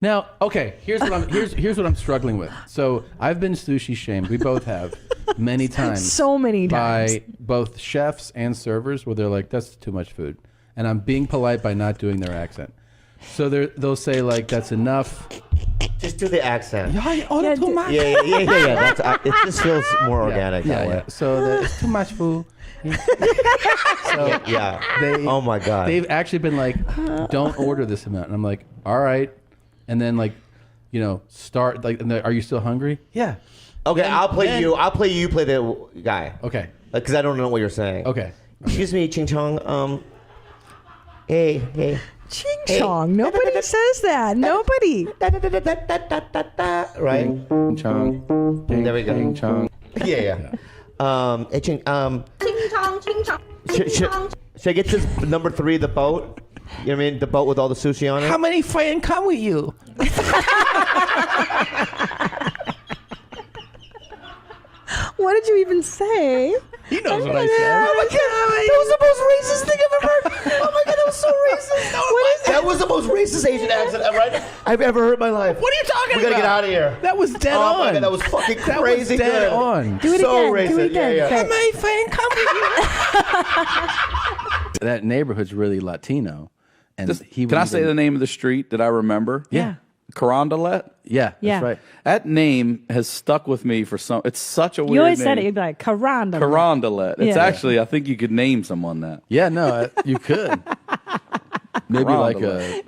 Now, okay, here's what I'm struggling with. So I've been sushi shamed. We both have many times. So many times. By both chefs and servers where they're like, that's too much food. And I'm being polite by not doing their accent. So they'll say like, that's enough. Just do the accent. Yeah, too much. Yeah. It just feels more organic that way. So it's too much food. Oh my God. They've actually been like, don't order this amount. And I'm like, all right. And then like, start like, are you still hungry? Yeah. Okay, I'll play you. I'll play you. Play the guy. Okay. Because I don't know what you're saying. Okay. Excuse me, Ching Chong. Hey. Ching Chong. Nobody says that. Nobody. Right. Ching Chong. There we go. Ching Chong. Yeah. Hey, Ching chong, ching chong. Should I get this number 3, the boat? You know what I mean? The boat with all the sushi on it? How many friends come with you? What did you even say? He knows what I said. Oh my God, that was the most racist thing I've ever heard. Oh my God, that was so racist. That was the most racist Asian accent I've ever heard in my life. What are you talking about? We gotta get out of here. That was dead on. Oh my God, that was fucking crazy That was dead good. on. Do it So again. racist. Do it again. Yeah. How many friends come with you? That neighborhood's really Latino. And Can I say the name of the street that I remember? Yeah. Carondelet? Yeah, that's right. That name has stuck with me for some. It's such a weird name. You always said it. You'd be like, Carondelet. Carondelet. It's Yeah. actually, I think you could name someone that. Yeah, no, you could. Maybe like a...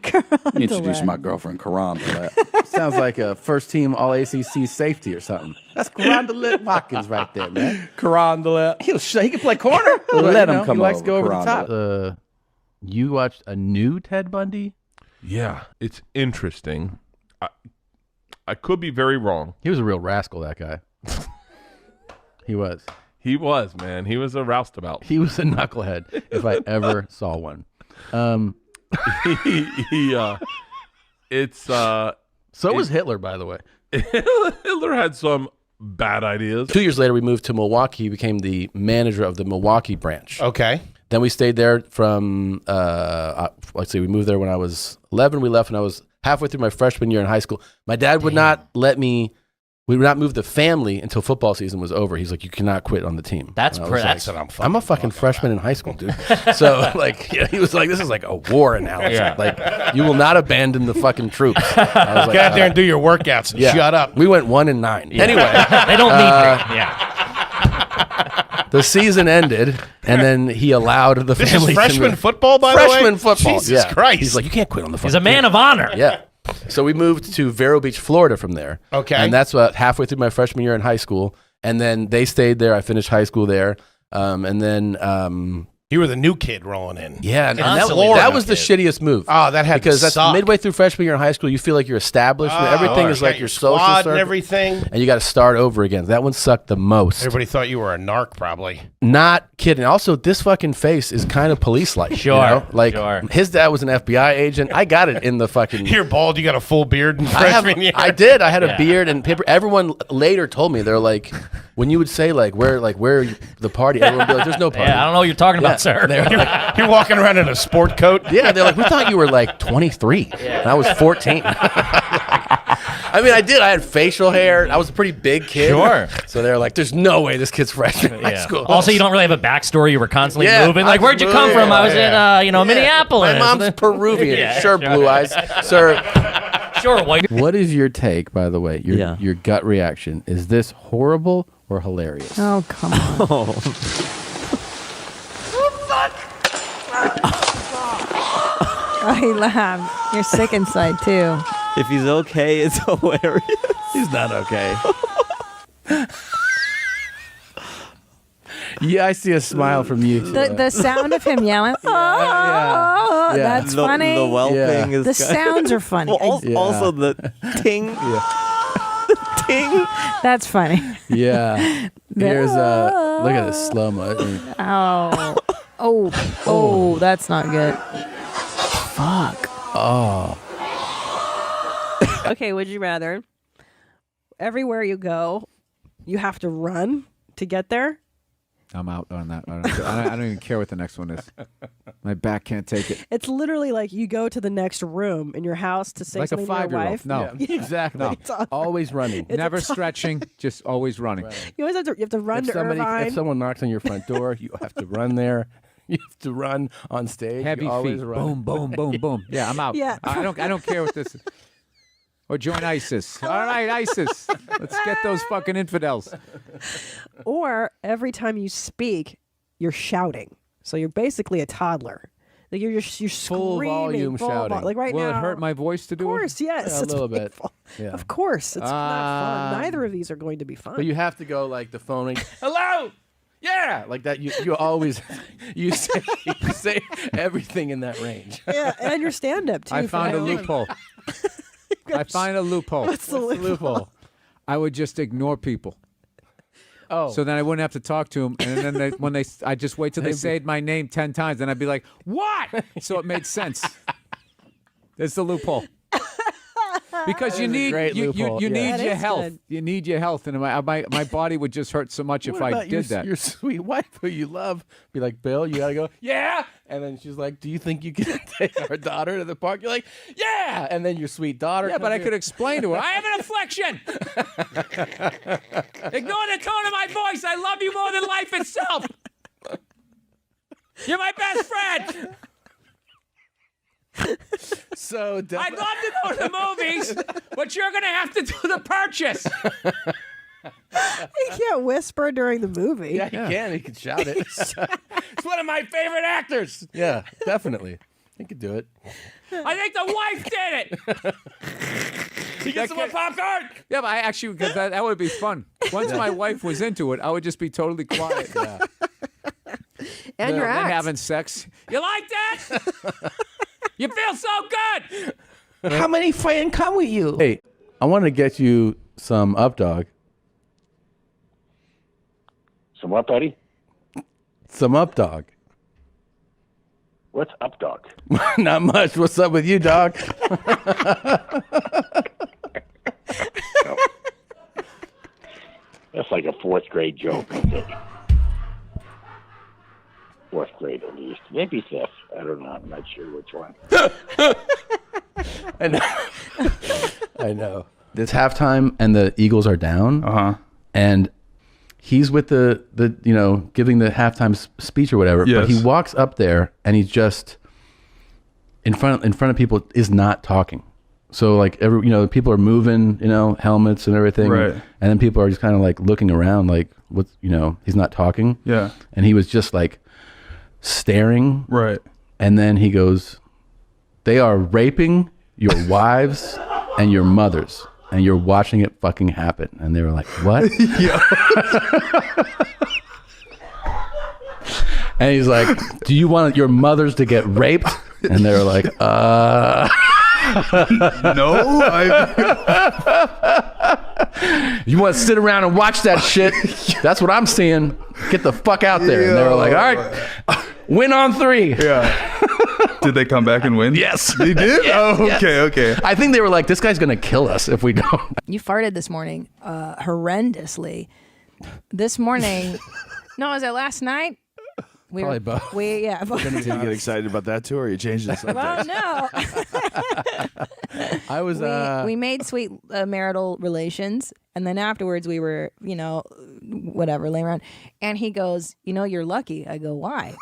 Introduce my girlfriend, Carondelet. Sounds like a first team all ACC safety or something. That's Carondelet Watkins right there, man. Carondelet. He can play corner. Let him come He likes over, to go over the Carondelet. top. You watched a new Ted Bundy? Yeah, it's interesting. I could be very wrong. He was a real rascal, that guy. He was. He was, man. He was a roustabout. He was a knucklehead, if I ever saw one. So was Hitler, by the way. Hitler had some bad ideas. 2 years later, we moved to Milwaukee. He became the manager of the Milwaukee branch. Okay. Then we stayed there from, let's see, we moved there when I was 11. We left when I was halfway through my freshman year in high school. My dad would not let me, we would not move the family until football season was over. He's like, you cannot quit on the team. That's what I'm a fucking freshman in high school, dude. So, like, he was like, this is like a war analogy. Yeah. Like, you will not abandon the fucking troops. I was like, Get out there and do your workouts and shut up. We went 1-9. Yeah. Anyway. They don't need me. Yeah. The season ended, and then he allowed the This family is freshman to football, by the way? Freshman football. Jesus Christ. He's like, you can't quit on the fucking He's a man team. of honor. Yeah. So we moved to Vero Beach, Florida from there. Okay. And that's what halfway through my freshman year in high school. And then they stayed there. I finished high school there. And then... you were the new kid rolling in. Yeah, and Constantly that was the kid. shittiest move. Oh, that had because to that's suck. midway through freshman year in high school. You feel like you're established. and everything is like your social squad circle, and everything. and you got to start over again. That one sucked the most. Everybody thought you were a narc, probably. Not kidding. Also, this fucking face is kind of police-like. Sure, you know? Like sure. his dad was an FBI agent. I got it in the fucking. You're bald. You got a full beard in freshman year. I did. I had a beard and paper. Everyone later told me they're like, when you would say like where the party, everyone would be like, "There's no party." Yeah, I don't know what you're talking about, sir. You're walking around in a sport coat. Yeah, they're like, we thought you were like 23. And I was 14. I mean, I did. I had facial hair. I was a pretty big kid. Sure. So they're like, there's no way this kid's freshman in high school. Also, you don't really have a backstory. You were constantly Yeah, moving. I Like, was where'd you come moving. from? I was in, Minneapolis. My mom's Peruvian. Yeah, sure, blue eyes. Sir. Sure, white. What is your take, by the way? Your gut reaction. Is this horrible or hilarious? Oh, come on. Oh, he laughed. You're sick inside, too. If he's okay, it's hilarious. He's not okay. Yeah, I see a smile from you. The sound of him yelling, oh, Yeah. that's funny. The whelping is The sounds are funny. Also the ting. The ting. That's funny. Yeah. Here's look at this slow-mo. Oh, that's not good. Fuck. Oh. Okay, would you rather everywhere you go, you have to run to get there? I'm out on that. I don't even care what the next one is. My back can't take it. It's literally like you go to the next room in your house to say Like a something to your 5-year-old. wife. No. Yeah, exactly. No. It's all- Always running. Never stretching, just always running. You always have to run to Irvine. If someone knocks on your front door, you have to run there. You have to run on stage. Heavy you always feet. run. Boom, boom, boom, boom. Yeah, I'm out. Yeah. I don't care what this is. Or join ISIS. All right, ISIS. Let's get those fucking infidels. Or every time you speak, you're shouting. So you're basically a toddler. Like you're Full screaming, volume shouting. Like right Will now. it hurt my voice to Of do it? course, yes. Yeah, a it's little bit. painful. Yeah. Of course, it's not fun. Neither of these are going to be fun. But you have to go like the phone rings. Hello. Yeah, like that. You always you say everything in that range. Yeah, and your stand-up too. I for found a that one. loophole. I find a loophole. What's the loophole? I would just ignore people. Oh, So then I wouldn't have to talk to them. And then I just wait till they say my name 10 times. And I'd be like, what? So it made sense. It's the loophole. Because you That is a need great you loophole, yeah. need That your is health. good. You need your health, and my body would just hurt so much if what I about did that. Your sweet wife who you love, be like, Bill, you gotta go. Yeah, and then she's like, do you think you can take our daughter to the park? You're like, yeah, and then your sweet daughter. Yeah, but I comes could in. explain to her. I have an affliction. Ignore the tone of my voice. I love you more than life itself. You're my best friend. So I'd love to go to the movies, but you're going to have to do the purchase. You can't whisper during the movie. Yeah, he can. He can shout it. It's one of my favorite actors. Yeah, definitely. He could do it. I think the wife did it. You get some more popcorn. Yeah, but I actually, because that would be fun. Once my wife was into it, I would just be totally quiet. Yeah. And your And act. having sex. You like that? You feel so good. How many friends come with you? Hey, I want to get you some up dog. Some what, buddy? Some up dog. What's up, dog? Not much. What's up with you, dog? That's like a fourth grade joke, I think. Fourth grade at least. Maybe fifth. I don't know. I'm not sure which one. I know. I know. It's halftime and the Eagles are down. And he's with the giving the halftime speech or whatever. Yes. But he walks up there and he's just in front of people is not talking. So like people are moving, helmets and everything. Right. And then people are just kind of like looking around like what's he's not talking. Yeah. And he was just like staring. Right. And then he goes, "They are raping your wives and your mothers, and you're watching it fucking happen." And they were like, "What?" And he's like, "Do you want your mothers to get raped?" And they were like, No, "You want to sit around and watch that shit? That's what I'm seeing. Get the fuck out there." And they were like, "All right, win on 3. Yeah. Did they come back and win? Yes. They did? Yes, Oh, yes. okay. I think they were like, "This guy's going to kill us if we don't." You farted this morning horrendously. This morning, no, was it last night? Probably both. We Did you get excited about that too, or you changed the subject? Well, no. I was. We made sweet marital relations, and then afterwards we were, whatever, laying around. And he goes, "You're lucky." I go, "Why?"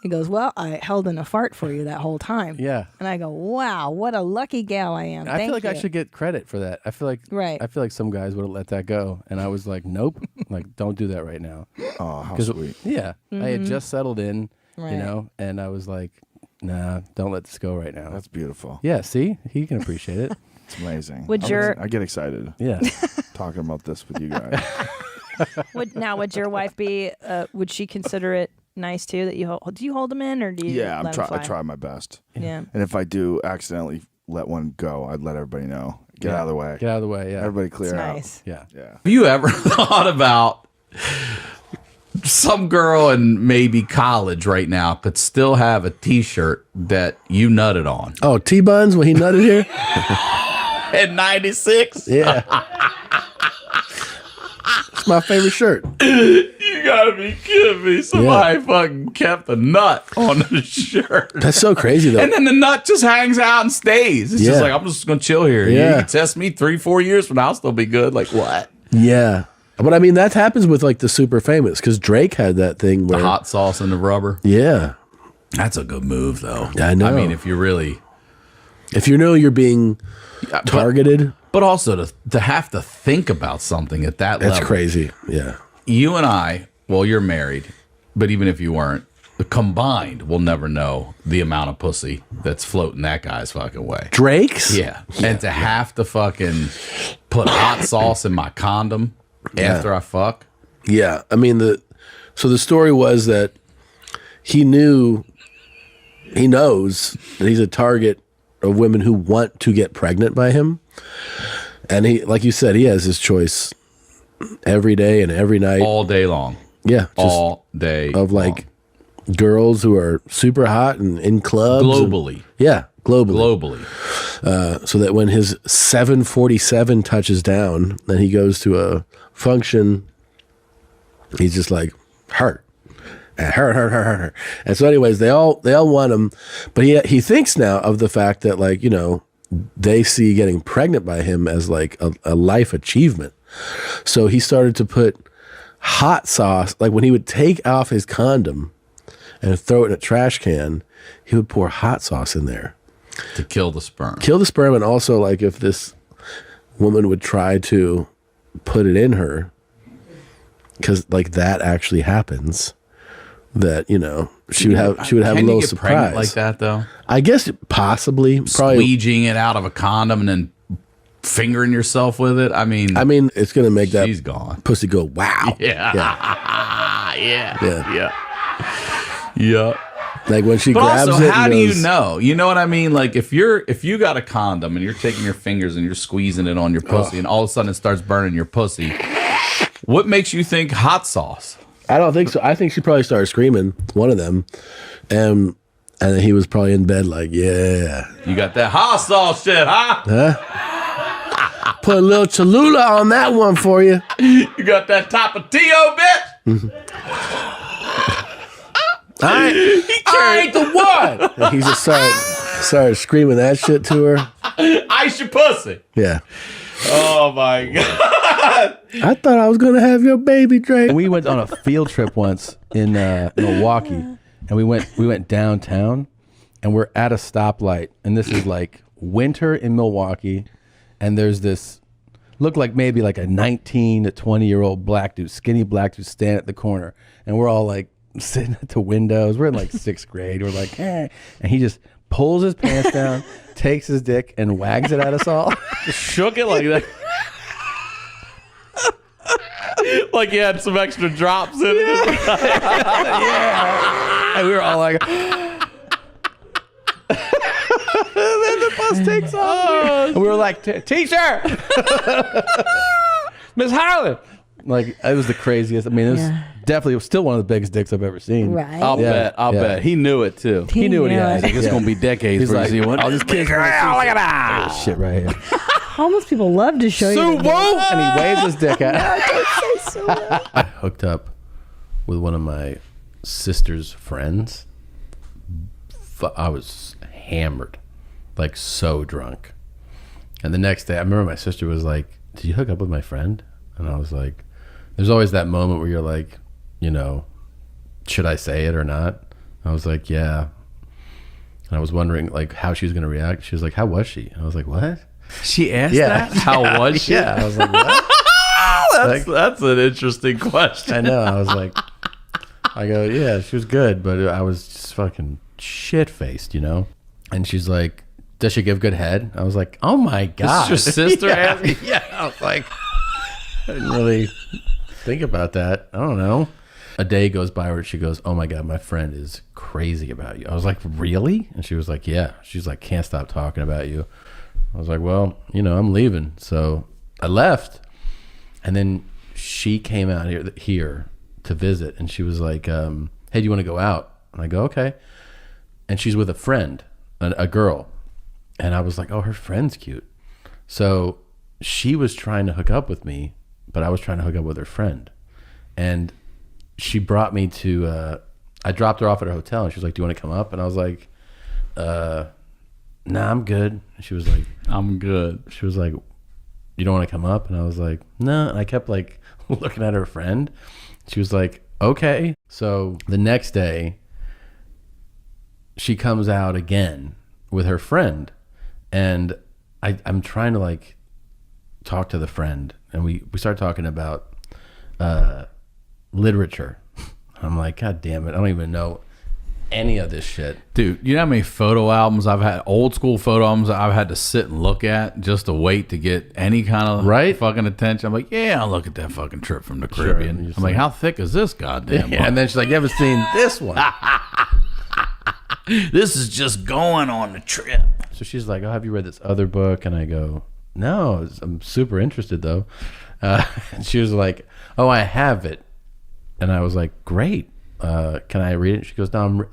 He goes, "Well, I held in a fart for you that whole time." Yeah. And I go, "Wow, what a lucky gal I am." I feel like Thank I you." should get credit for that. I feel like Right. I feel like some guys would have let that go, and I was like, "Nope, like don't do that right now." Oh, how 'Cause sweet. Yeah, I had just settled in, Right. and I was like, "Nah, don't let this go right now." That's beautiful. Yeah, see, he can appreciate it. It's amazing. Would your- I get excited. Yeah, talking about this with you guys. Would your wife be? Would she consider it nice too that you hold? Do you hold them in, or do you? Yeah, let 'em I fly? try my best. Yeah. And if I do accidentally let one go, I'd let everybody know. Get Yeah. out of the way. Get out of the way. Yeah, Everybody clear It's out. nice. Yeah. Yeah. Have you ever thought about some girl in maybe college right now could still have a T-shirt that you nutted on? Oh, T-Buns when he nutted here? In '96? Yeah. It's my favorite shirt. You gotta be kidding me. Somebody fucking kept a nut on the shirt. That's so crazy, though. And then the nut just hangs out and stays. It's just like, I'm just gonna chill here. Yeah. You can test me 3-4 years from now, I'll still be good. Like, what? Yeah. But I mean, that happens with like the super famous, because Drake had that thing where The hot sauce and the rubber. Yeah. That's a good move, though. I know. I mean, if you know you're being targeted. But also to have to think about something at that level. That's crazy. Yeah. You and I, well, you're married, but even if you weren't, combined, we'll never know the amount of pussy that's floating that guy's fucking way. Drake's? Yeah. And to have to fucking put hot sauce in my condom after I fuck. Yeah. I mean, so the story was that he knows that he's a target of women who want to get pregnant by him. And he, like you said, he has his choice every day and every night. All day long. Yeah. All day of like girls who are super hot and in clubs. Globally. Globally. So that when his 747 touches down and he goes to a function, he's just like, hurt. And so anyways, they all want him, but he thinks now of the fact that, like, you know, they see getting pregnant by him as like a life achievement. So he started to put hot sauce, like when he would take off his condom and throw it in a trash can, he would pour hot sauce in there to kill the sperm. And also, like, if this woman would try to put it in her, because like that actually happens, that, you know, she would have a little surprise like that, though. I guess probably squeegeing it out of a condom and then fingering yourself with it. I mean, it's gonna make that she's gone. Pussy go wow. Yeah. Like when she but grabs also, it. how and do goes, you know? You know what I mean? Like if you got a condom and you're taking your fingers and you're squeezing it on your pussy, and all of a sudden it starts burning your pussy, what makes you think hot sauce? I don't think so. I think she probably started screaming, one of them, and he was probably in bed like, yeah. You got that hot sauce shit, huh? Put a little Cholula on that one for you. You got that Tapatio, bitch? I ain't the one. And he just started screaming that shit to her. Ice your pussy. Yeah. Oh my God. I thought I was gonna have your baby, Drake. We went on a field trip once in Milwaukee, and we went downtown, and we're at a stoplight, and this is like winter in Milwaukee, and there's this looked like maybe like a 19 to 20-year-old black dude, skinny black dude, standing at the corner, and we're all like sitting at the windows. We're in like 6th grade. We're like, and he just pulls his pants down, takes his dick, and wags it at us all. Just shook it like that. Like he had some extra drops in it. Yeah. And we were all like, and then the bus takes off. And we were like, teacher, Miss Harlan. Like, it was the craziest. I mean, it was definitely still one of the biggest dicks I've ever seen. Right. I'll bet. He knew it too. He knew what he had. Like, it's going to be decades He's before like, you see one. all these kids. Look at that. Shit right here. Homeless people love to show you. And he waves his dick out. Don't say so. I hooked up with one of my sister's friends. I was hammered, like so drunk. And the next day, I remember my sister was like, "Did you hook up with my friend?" And I was like, there's always that moment where you're like, you know, should I say it or not? I was like, yeah. And I was wondering like how she was going to react. She was like, how was she? And I was like, what? She asked that? How was she? Yeah. I was like, what? That's an interesting question. I know. I was like, I go, yeah, she was good, but I was just fucking shit-faced, you know? And she's like, does she give good head? I was like, oh my God. This is your sister asking? Yeah. I was like, I didn't really think about that. I don't know. A day goes by where she goes, oh my God, my friend is crazy about you. I was like, really? And she was like, yeah. She's like, can't stop talking about you. I was like, well, you know, I'm leaving. So I left. And then she came out here to visit. And she was like, hey, do you want to go out? And I go, okay. And she's with a friend, a girl. And I was like, oh, her friend's cute. So she was trying to hook up with me, but I was trying to hook up with her friend, and she brought me to. I dropped her off at her hotel, and she was like, "Do you want to come up?" And I was like, "Nah, I'm good." And she was like, "I'm good." She was like, "You don't want to come up?" And I was like, "No." And I kept like looking at her friend. She was like, "Okay." So the next day, she comes out again with her friend, and I'm trying to like talk to the friend, and we start talking about literature. I'm like, God damn it, I don't even know any of this shit. Dude, you know how many photo albums I've had, old school photo albums I've had to sit and look at just to wait to get any kind of fucking attention? I'm like, yeah, I'll look at that fucking Trip from the Caribbean. Sure, I'm like, how thick is this goddamn book? And then she's like, you haven't seen this one. This is just going on the trip. So she's like, oh, have you read this other book? And I go, no, I'm super interested though. And she was like, oh, I have it. And I was like, great. Can I read it? She goes, no,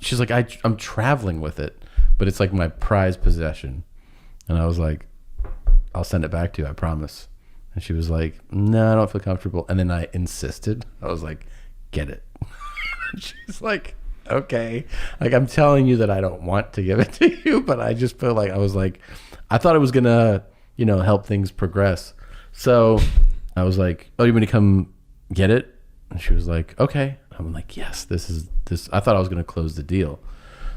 she's like, I'm traveling with it, but it's like my prized possession. And I was like, I'll send it back to you, I promise. And she was like, no, I don't feel comfortable. And then I insisted. I was like, get it. She's like, okay. Like, I'm telling you that I don't want to give it to you, but I just feel like I thought it was going to, help things progress. So I was like, oh, you want me to come get it? And she was like, okay. I'm like, yes, this. I thought I was going to close the deal.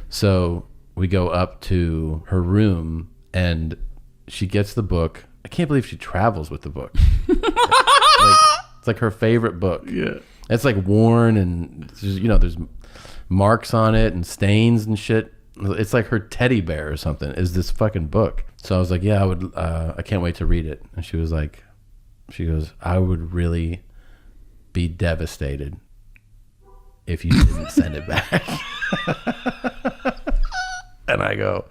So we go up to her room, and she gets the book. I can't believe she travels with the book. It's like her favorite book. Yeah. It's like worn, and there's marks on it and stains and shit. It's like her teddy bear or something is this fucking book. So I was like, yeah, I can't wait to read it. And she goes, I would really be devastated if you didn't send it back. And I go,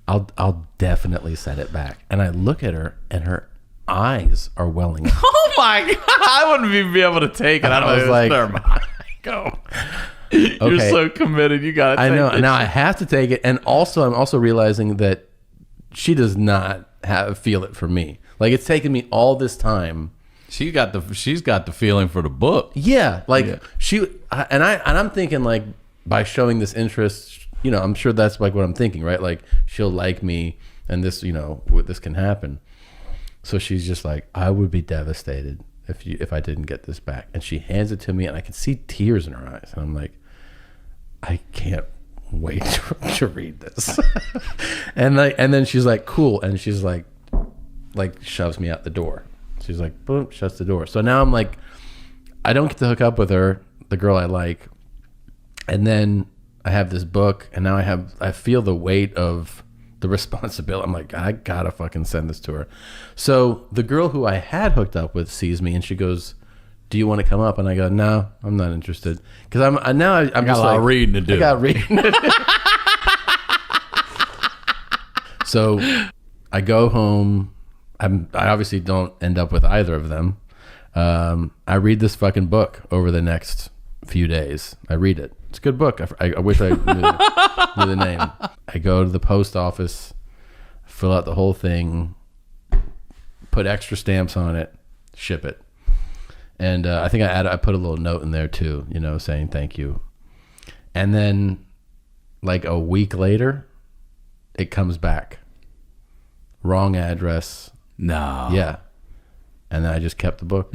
I'll definitely send it back. And I look at her, and her eyes are welling up. Oh my God, I wouldn't even be able to take it. I was like, go. Okay. You're so committed. You got to take it. I know. Now I have to take it. And also, I'm also realizing that she does not feel it for me. Like, it's taken me all this time. She's got the feeling for the book. Yeah. Like I'm thinking, like, by showing this interest, I'm sure that's like what I'm thinking, right? Like, she'll like me, and this, this can happen. So she's just like, I would be devastated if I didn't get this back. And she hands it to me, and I can see tears in her eyes. And I'm like, I can't wait to read this. and then she's like, cool. And she's like shoves me out the door. She's like, boom, shuts the door. So now I'm like, I don't get to hook up with her, the girl I like. And then I have this book, and now I feel the weight of the responsibility. I'm like, I gotta fucking send this to her. So the girl who I had hooked up with sees me, and she goes, do you want to come up? And I go, no, I'm not interested. Because I'm got a lot of reading to do. I got reading to do. So I go home. I obviously don't end up with either of them. I read this fucking book over the next few days. I read it. It's a good book. I wish I knew the name. I go to the post office, fill out the whole thing, put extra stamps on it, ship it. And I think I put a little note in there too, saying thank you. And then like a week later, it comes back. Wrong address. No. Yeah. And then I just kept the book.